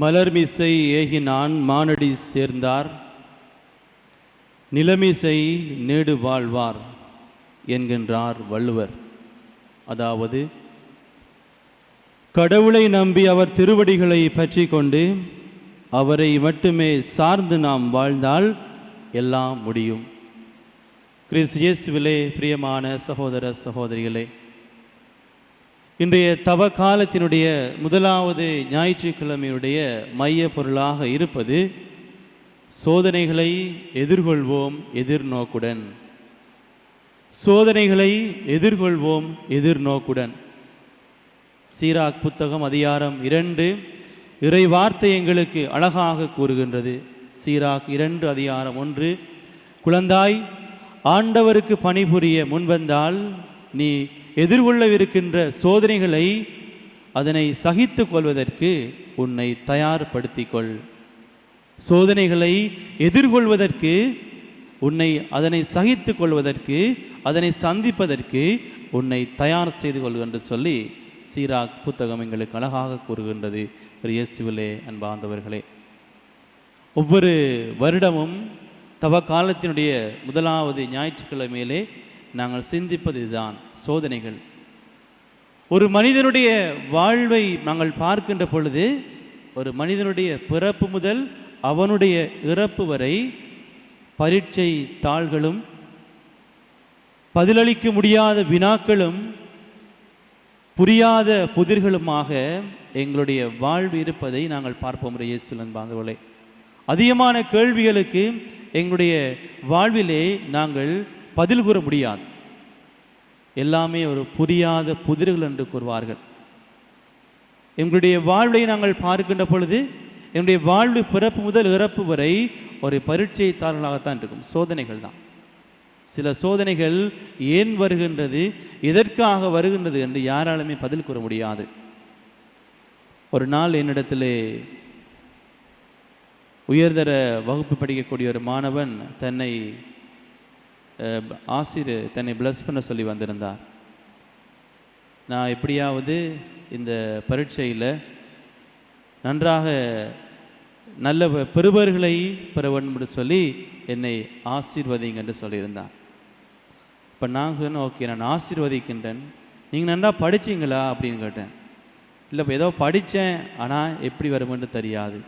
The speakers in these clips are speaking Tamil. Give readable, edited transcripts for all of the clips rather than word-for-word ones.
மலர்மிசை ஏகினான் மானடி சேர்ந்தார், நிலமிசை நேடு வாழ்வார் என்கின்றார் வள்ளுவர். அதாவது, கடவுளை நம்பி அவர் திருவடிகளை பற்றி கொண்டு அவரை மட்டுமே சார்ந்து நாம் வாழ்ந்தால் எல்லாம் முடியும். கிறிஸ்து இயேசுவிலே பிரியமான சகோதர சகோதரிகளே, இன்றைய தவ காலத்தினுடைய முதலாவது ஞாயிற்றுக்கிழமையுடைய மைய பொருளாக இருப்பது சோதனைகளை எதிர்கொள்வோம் எதிர்நோக்குடன். சோதனைகளை எதிர்கொள்வோம் எதிர்நோக்குடன். சீராக் புத்தகம் அதிகாரம் 2 இறை வார்த்தை எங்களுக்கு அழகாக கூறுகின்றது. சீராக் 2 அதிகாரம் 1, குழந்தாய், ஆண்டவருக்கு பணிபுரிய முன்வந்தால் நீ எதிர்கொள்ளவிருக்கின்ற சோதனைகளை அதனை சகித்து கொள்வதற்கு உன்னை தயார்படுத்திக்கொள். சோதனைகளை எதிர்கொள்வதற்கு அதனை சகித்து கொள்வதற்கு, அதனை சந்திப்பதற்கு உன்னை தயார் செய்து கொள் என்று சொல்லி சீராக் புத்தகம் எங்களுக்கு அழகாக கூறுகின்றது. இயேசுவிலே அன்பார்ந்தவர்களே, ஒவ்வொரு வருடமும் தவ காலத்தினுடைய முதலாவது ஞாயிற்றுக்கிழமையிலே நாங்கள் சிந்திப்பது இதுதான், சோதனைகள். ஒரு மனிதனுடைய வாழ்வை நாங்கள் பார்க்கின்ற பொழுது, ஒரு மனிதனுடைய பிறப்பு முதல் அவனுடைய இறப்பு வரை பரீட்சை தாள்களும் பதிலளிக்க முடியாத வினாக்களும் புரியாத புதிர்களுமாக எங்களுடைய வாழ்வு இருப்பதை நாங்கள் பார்ப்போம். இயேசுவின் பாந்தவர்களே, அதிகமான கேள்விகளுக்கு எங்களுடைய வாழ்விலே நாங்கள் பதில் கூற முடியாது. எல்லாமே ஒரு புரியாத புதிர்கள் என்று கூறுவார்கள். எங்களுடைய வாழ்வை நாங்கள் பார்க்கின்ற பொழுது, என்னுடைய வாழ்வு பிறப்பு முதல் இறப்பு வரை ஒரு பரீட்சை தாள்களாகத்தான் இருக்கும். சோதனைகள் தான். சில சோதனைகள் ஏன் வருகின்றது, எதற்காக வருகின்றது என்று யாராலுமே பதில் கூற முடியாது. ஒரு நாள் என்னிடத்திலே உயர்தர வகுப்பு படிக்கக்கூடிய ஒரு மாணவன் தன்னை ஆசிரியர் தன்னை பிளஸ் பண்ண சொல்லி வந்திருந்தார். நான் எப்படியாவது இந்த பரீட்சையில் நன்றாக நல்ல பெறுபவர்களை பெற வேண்டும் என்று சொல்லி என்னை ஆசீர்வதிங்க என்று சொல்லியிருந்தார். இப்போ நான் சொன்னேன், ஓகே நான் ஆசீர்வதிக்கின்றேன், நீங்கள் நன்றா படிச்சிங்களா அப்படின்னு கேட்டேன். இல்லை, இப்போ ஏதோ படித்தேன், ஆனால் எப்படி வருமென்று தெரியாது.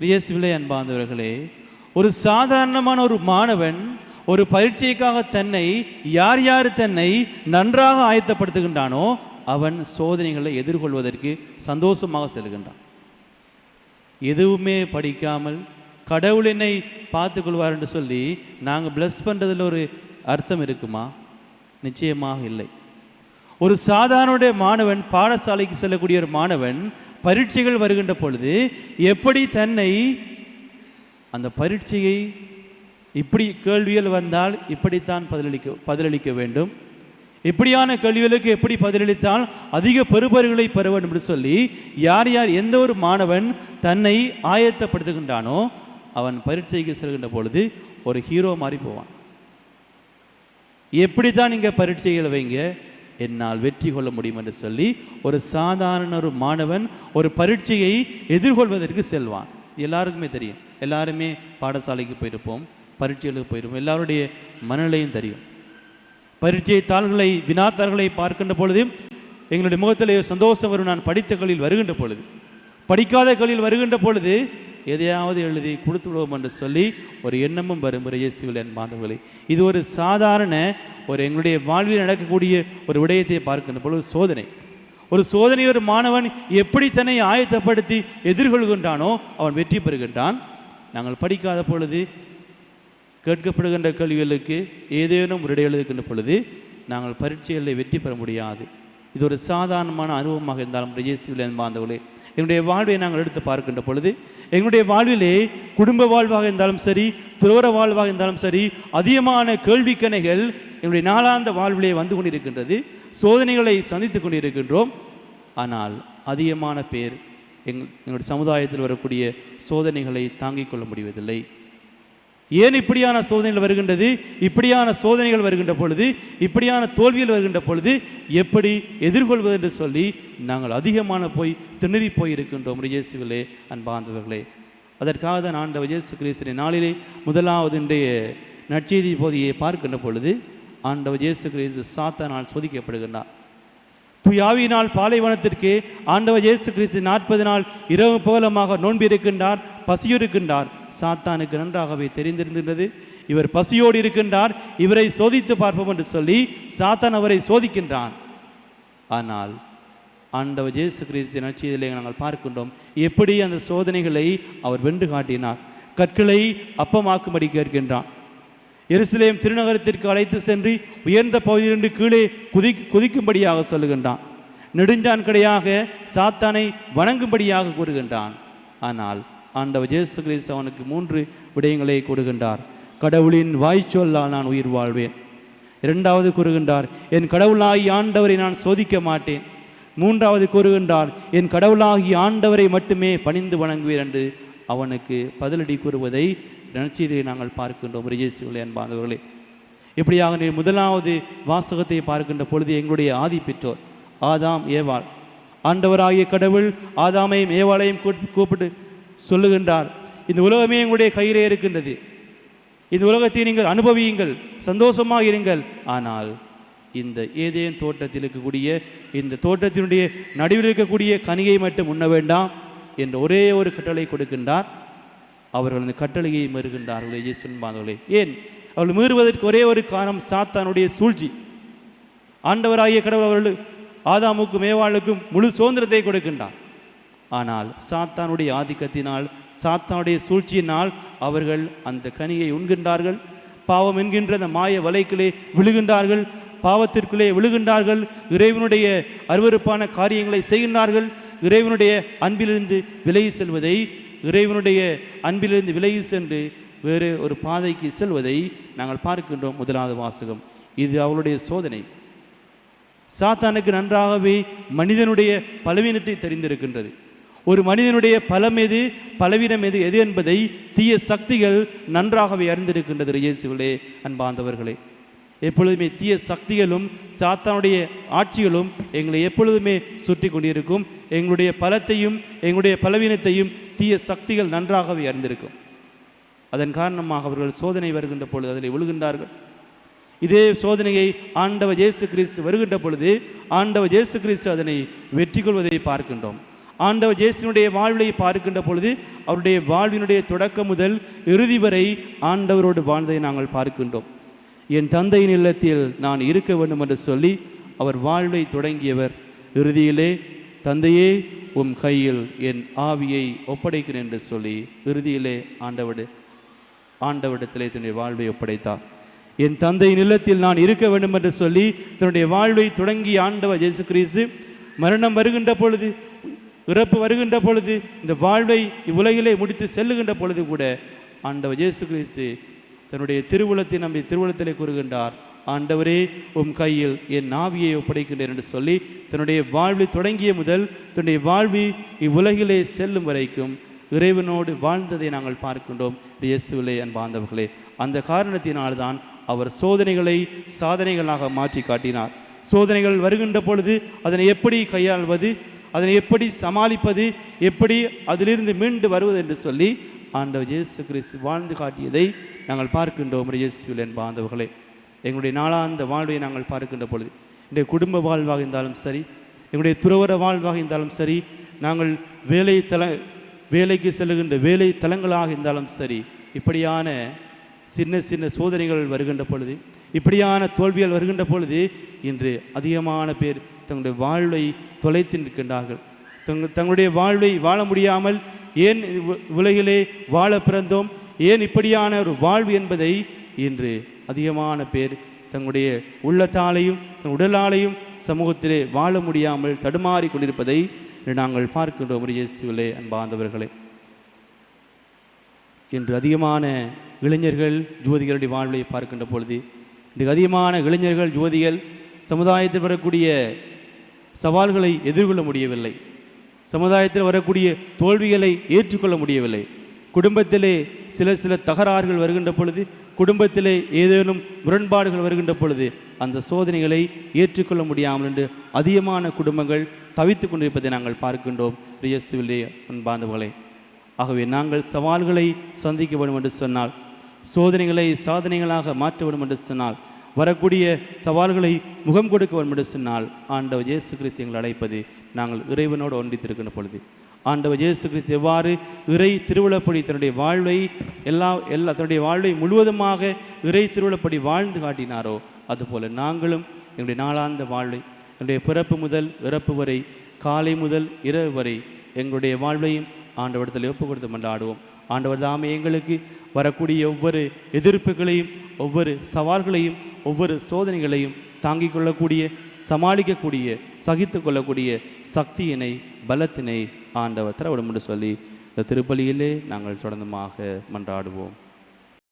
இயேசுவிலே அன்பார்ந்தவர்களே, ஒரு சாதாரணமான ஒரு மாணவன் ஒரு பரீட்சைக்காக தன்னை தன்னை நன்றாக ஆயத்தப்படுத்துகின்றானோ அவன் சோதனைகளை எதிர்கொள்வதற்கு சந்தோஷமாக செல்கின்றான். எதுவுமே படிக்காமல் கடவுள் என்னை பார்த்து கொள்வார் என்று சொல்லி நாங்கள் பிளஸ் பண்ணுறதில் ஒரு அர்த்தம் இருக்குமா? நிச்சயமாக இல்லை. ஒரு சாதாரண மாணவன், பாடசாலைக்கு செல்லக்கூடிய ஒரு மாணவன் பரீட்சைகள் வருகின்ற பொழுது எப்படி தன்னை அந்த பரீட்சையை இப்படி கேள்விகள் வந்தால் இப்படித்தான் பதிலளிக்க வேண்டும், இப்படியான கேள்விகளுக்கு எப்படி பதிலளித்தால் அதிக பெறுபவர்களை பெற வேண்டும் என்று சொல்லி எந்த ஒரு மாணவன் தன்னை ஆயத்தப்படுத்துகின்றானோ அவன் பரீட்சைக்கு செல்கின்ற பொழுது ஒரு ஹீரோ மாதிரி போவான். எப்படித்தான் இங்கே பரீட்சைகள் வைங்க, என்னால் வெற்றி கொள்ள முடியும் என்று சொல்லி ஒரு சாதாரண ஒரு மாணவன் ஒரு பரீட்சையை எதிர்கொள்வதற்கு செல்வான். எல்லாருக்குமே தெரியும். எல்லாருமே பாடசாலைக்கு போயிருப்போம், பரீட்சைகளுக்கு போயிருப்போம். எல்லாருடைய மனநிலையும் தெரியும். பரீட்சை தாள்களை வினாத்தாள்களை பார்க்கின்ற பொழுது எங்களுடைய முகத்திலே சந்தோஷம் வரும். நான் படித்த கல்வியில் வருகின்ற பொழுது, படிக்காத கல்வியில் வருகின்ற பொழுது எதையாவது எழுதி கொடுத்து விடுவோம் என்று சொல்லி ஒரு எண்ணமும் வரும். இயேசுவின் அன்பார்ந்தவர்களே, இது ஒரு சாதாரண எங்களுடைய வாழ்வில் நடக்கக்கூடிய ஒரு விடயத்தை பார்க்கின்ற பொழுது சோதனை. ஒரு சோதனை ஒரு மாணவன் எப்படி தன்னை ஆயத்தப்படுத்தி எதிர்கொள்கின்றானோ அவன் வெற்றி பெறுகின்றான். நாங்கள் படிக்காத பொழுது கேட்கப்படுகின்ற கேள்விகளுக்கு ஏதேனும் ஒரு இடைவெளி இருக்கின்ற பொழுது நாங்கள் பரீட்சைகளில் வெற்றி பெற முடியாது. இது ஒரு சாதாரணமான அனுபவமாக இருந்தாலும் இயேசுவின் அன்பார்ந்தவர்களே, எங்களுடைய வாழ்வை நாங்கள் எடுத்து பார்க்கின்ற பொழுது எங்களுடைய வாழ்விலே குடும்ப வாழ்வாக இருந்தாலும் சரி, துறவற வாழ்வாக இருந்தாலும் சரி, அதிகமான கேள்விக்கணைகள் எங்களுடைய நாளாந்த வாழ்விலே வந்து கொண்டிருக்கின்றது. சோதனைகளை சந்தித்து கொண்டிருக்கின்றோம். ஆனால் அதிகமான பேர் எங்களுடைய சமுதாயத்தில் வரக்கூடிய சோதனைகளை தாங்கிக் கொள்ள முடிவதில்லை. ஏன் இப்படியான சோதனைகள் வருகின்றது? இப்படியான சோதனைகள் வருகின்ற பொழுது, இப்படியான தோல்வியில் வருகின்ற பொழுது எப்படி எதிர்கொள்வது என்று சொல்லி நாங்கள் அதிகமான திணறி போயிருக்கின்றோம் இயேசுவிலே அன்பார்ந்தவர்களே. அதற்காக தான் ஆண்டவர் இயேசு கிறிஸ்துவின் நாளிலே முதலாவது இன்றைய நற்செய்தி போதியை பார்க்கின்ற பொழுது ஆண்டவர் இயேசு கிறிஸ்து சாத்தானால் சோதிக்கப்படுகின்றார். தூயாவியினால் பாலைவனத்திற்கு ஆண்டவர் இயேசு கிறிஸ்து 40 நாள் இரவு பகலமாக நோன்பிருக்கின்றார், பசியிருக்கின்றார். சாத்தானுக்கு நன்றாகவே தெரிந்திருக்கின்றது இவர் பசியோடு இருக்கின்றார், இவரை சோதித்து பார்ப்போம் என்று சொல்லி சாத்தான் அவரை சோதிக்கின்றான். ஆனால் ஆண்டவர் இயேசு கிறிஸ்து நற்செய்தியிலே நாங்கள் பார்க்கின்றோம் எப்படி அந்த சோதனைகளை அவர் வென்று காட்டினார். கற்களை அப்பமாக்கும்படி கேட்கின்றான். எருசலேம் திருநகரத்திற்கு அழைத்து சென்று உயர்ந்த பகுதியிலிருந்து கீழே குதிக்கும்படியாக சொல்லுகின்றான். நெடுஞ்சான் கடையாக சாத்தானை வணங்கும்படியாக கூறுகின்றான். ஆனால் ஆண்டவர் இயேசு கிறிஸ்து அவனுக்கு 3 விடயங்களை கொடுக்கின்றார். கடவுளின் வாய்ச்சொல்லால் நான் உயிர் வாழ்வேன். 2வது கூறுகின்றார், என் கடவுளாகி ஆண்டவரை நான் சோதிக்க மாட்டேன். 3வது கூறுகின்றார், என் கடவுளாகி ஆண்டவரை மட்டுமே பணிந்து வணங்குவேன் என்று அவனுக்கு பதிலடி கூறுவதை நற்செய்தியை நாங்கள் பார்க்கின்றோம் இயேசுவிலே அன்பானவர்களே. இப்படியாக முதலாவது வாசகத்தை பார்க்கின்ற பொழுது எங்களுடைய ஆதி பெற்றோர் ஆதாம் ஏவாள், ஆண்டவராகிய கடவுள் ஆதாமையும் ஏவாளையும் கூப்பிட்டு சொல்லுகின்றார், இந்த உலகமே எங்களுடைய கையிலே இருக்கின்றது, இந்த உலகத்தை நீங்கள் அனுபவியுங்கள், சந்தோஷமாக இருங்கள். ஆனால் இந்த ஏதேன் தோட்டத்தில் இருக்கக்கூடிய இந்த தோட்டத்தினுடைய நடுவில் இருக்கக்கூடிய கனியை மட்டும் உண்ண வேண்டாம் என்ற ஒரே ஒரு கட்டளை கொடுக்கின்றார். அவர்கள் அந்த கட்டளையை மீறுகின்றார்கள் இயேசுவின். ஏன் அவர்கள் மீறுவதற்கு ஒரே ஒரு காரணம் சாத்தானுடைய சூழ்ச்சி. ஆண்டவராகிய கடவுள் அவர்கள் ஆதாமுக்கும் ஏவாளுக்கும் முழு சுதந்திரத்தை கொடுக்கின்றார். ஆனால் சாத்தானுடைய ஆதிக்கத்தினால், சாத்தானுடைய சூழ்ச்சியினால் அவர்கள் அந்த கனியை உண்கின்றார்கள். பாவம் என்கின்ற அந்த மாய வலைக்குள்ளே விழுகின்றார்கள், பாவத்திற்குள்ளே விழுகின்றார்கள், இறைவனுடைய அருவருப்பான காரியங்களை செய்கின்றார்கள். இறைவனுடைய அன்பிலிருந்து விலகி செல்வதை, இறைவனுடைய அன்பிலிருந்து விலகி சென்று வேறு ஒரு பாதைக்கு செல்வதை நாங்கள் பார்க்கின்றோம். முதலாவது வாசகம் இது அவளுடைய சோதனை. சாத்தானுக்கு நன்றாகவே மனிதனுடைய பலவீனத்தை தெரிந்திருக்கின்றது. ஒரு மனிதனுடைய பலம் எது, பலவீனம் எது என்பதை தீய சக்திகள் நன்றாகவே அறிந்திருக்கின்றது. இயேசுவிலே அன்பார்ந்தவர்களே, எப்பொழுதுமே தீய சக்திகளும் சாத்தானுடைய ஆட்சிகளும் எங்களை எப்பொழுதுமே சுற்றி கொண்டிருக்கும். எங்களுடைய பலத்தையும் எங்களுடைய பலவீனத்தையும் தீய சக்திகள் நன்றாகவே அறிந்திருக்கும். அதன் காரணமாக அவர்கள் சோதனை வருகின்ற பொழுது அதில் விழுகின்றார்கள். இதே சோதனையை ஆண்டவர் இயேசு கிறிஸ்து வருகின்ற பொழுது ஆண்டவர் இயேசு கிறிஸ்து அதனை வெற்றி கொள்வதை பார்க்கின்றோம். ஆண்டவர் இயேசுனுடைய வாழ்வை பார்க்கின்ற பொழுது அவருடைய வாழ்வினுடைய தொடக்கம் முதல் இறுதி வரை ஆண்டவரோடு வாழ்ந்ததை நாங்கள் பார்க்கின்றோம். என் தந்தையின் இல்லத்தில் நான் இருக்க வேண்டும் என்று சொல்லி அவர் வாழ்வை தொடங்கியவர். இறுதியிலே தந்தையே உம் கையில் என் ஆவியை ஒப்படைக்கிறேன் என்று சொல்லி இறுதியிலே ஆண்டவரிடத்திலே தன்னுடைய வாழ்வை ஒப்படைத்தார். என் தந்தையின் இல்லத்தில் நான் இருக்க வேண்டும் என்று சொல்லி தன்னுடைய வாழ்வை தொடங்கி ஆண்டவர் இயேசு கிறிஸ்து மரணம் வருகின்ற பொழுது, இறப்பு வருகின்ற பொழுது, இந்த வாழ்வை இவ்வுலகிலே முடித்து செல்லுகின்ற பொழுது கூட ஆண்டவர் இயேசு கிறிஸ்து தன்னுடைய திருவுளத்தை நம்பி திருவுளத்திலே கூறுகின்றார், ஆண்டவரே உம் கையில் என் ஆவியை ஒப்படைக்கின்றேன் என்று சொல்லி தன்னுடைய வாழ்வை தொடங்கிய முதல் தன்னுடைய வாழ்வி இவ்வுலகிலே செல்லும் வரைக்கும் இறைவனோடு வாழ்ந்ததை நாங்கள் பார்க்கின்றோம். இயேசுவிலே அன்பார்ந்தவர்களே, அந்த காரணத்தினால்தான் அவர் சோதனைகளை சாதனைகளாக மாற்றி காட்டினார். சோதனைகள் வருகின்ற பொழுது அதனை எப்படி கையாள்வது, அதனை எப்படி சமாளிப்பது, எப்படி அதிலிருந்து மீண்டு வருவது என்று சொல்லி ஆண்டவர் இயேசு கிறிஸ்து வாழ்ந்து காட்டியதை நாங்கள் பார்க்கின்றோம். இயேசுவிலே அன்பார்ந்தவர்களே, எங்களுடைய நாளாந்த வாழ்வை நாங்கள் பார்க்கின்ற பொழுது, எங்களுடைய குடும்ப வாழ்வாக இருந்தாலும் சரி, எங்களுடைய துறவர வாழ்வாக இருந்தாலும் சரி, நாங்கள் வேலைக்கு செல்லுகின்ற வேலை தலங்களாக இருந்தாலும் சரி, இப்படியான சின்ன சின்ன சோதனைகள் வருகின்ற பொழுது, இப்படியான தோல்விகள் வருகின்ற பொழுது இன்று அதிகமான பேர் தங்களுடைய வாழ்வை தொலைத்து நிற்கின்றார்கள். தங்களுடைய வாழ்வை வாழ முடியாமல் ஏன் உலகிலே வாழ பிறந்தோம், ஏன் இப்படியான ஒரு வாழ்வு என்பதை இன்று அதிகமான பேர் தங்களுடைய உள்ளத்தாலையும் தன் உடலாலையும் சமூகத்திலே வாழ முடியாமல் தடுமாறி கொண்டிருப்பதை நாங்கள் பார்க்கின்றோம். இயேசுவிலே அன்பார்ந்தவர்களே, இன்று அதிகமான இளைஞர்கள் யுவதிகளுடைய வாழ்வை பார்க்கின்ற பொழுது, இன்று அதிகமான இளைஞர்கள் யுவதிகள் சமுதாயத்தில் வரக்கூடிய சவால்களை எதிர்கொள்ள முடியவில்லை, சமுதாயத்தில் வரக்கூடிய தோல்விகளை ஏற்றுக்கொள்ள முடியவில்லை. குடும்பத்திலே சில தகராறுகள் வருகின்ற பொழுது, குடும்பத்திலே ஏதேனும் முரண்பாடுகள் வருகின்ற பொழுது அந்த சோதனைகளை ஏற்றுக்கொள்ள முடியாமல் என்று அதிகமான குடும்பங்கள் தவித்து கொண்டிருப்பதை நாங்கள் பார்க்கின்றோம். இயேசுவிலே அன்பார்ந்தவர்களே, ஆகவே நாங்கள் சவால்களை சந்திக்க வேண்டும் என்று சொன்னால், சோதனைகளை சாதனைகளாக மாற்ற வேண்டும் என்று சொன்னால், வரக்கூடிய சவால்களை முகம் கொடுக்க வேண்டும் என்று சொன்னால், ஆண்டவர் இயேசு கிறிஸ்து எங்களை அழைப்பது நாங்கள் இறைவனோடு ஒன்றித்திருக்கின்ற பொழுது, ஆண்டவர் இயேசு கிறிஸ்து எவ்வாறு இறை திருவிழப்படி தன்னுடைய வாழ்வை தன்னுடைய வாழ்வை முழுவதுமாக இறை திருவிழப்படி வாழ்ந்து காட்டினாரோ, அதுபோல நாங்களும் எங்களுடைய நாளாந்த வாழ்வை, என்னுடைய பிறப்பு முதல் இறப்பு வரை, காலை முதல் இரவு வரை எங்களுடைய வாழ்வையும் ஆண்டவரிடத்தில் ஒப்பு கொடுத்து மன்றாடுவோம். ஆண்டவர் தாமே எங்களுக்கு வரக்கூடிய ஒவ்வொரு எதிர்ப்புகளையும், ஒவ்வொரு சவால்களையும், ஒவ்வொரு சோதனைகளையும் தாங்கிக் கொள்ளக்கூடிய, சமாளிக்கக்கூடிய, சகித்து கொள்ளக்கூடிய சக்தியினை, பலத்தினை ஆண்டவர் தரவிடும் என்று சொல்லி இந்த திருப்பலியிலே நாங்கள் தொடர்ந்துமாக மன்றாடுவோம்.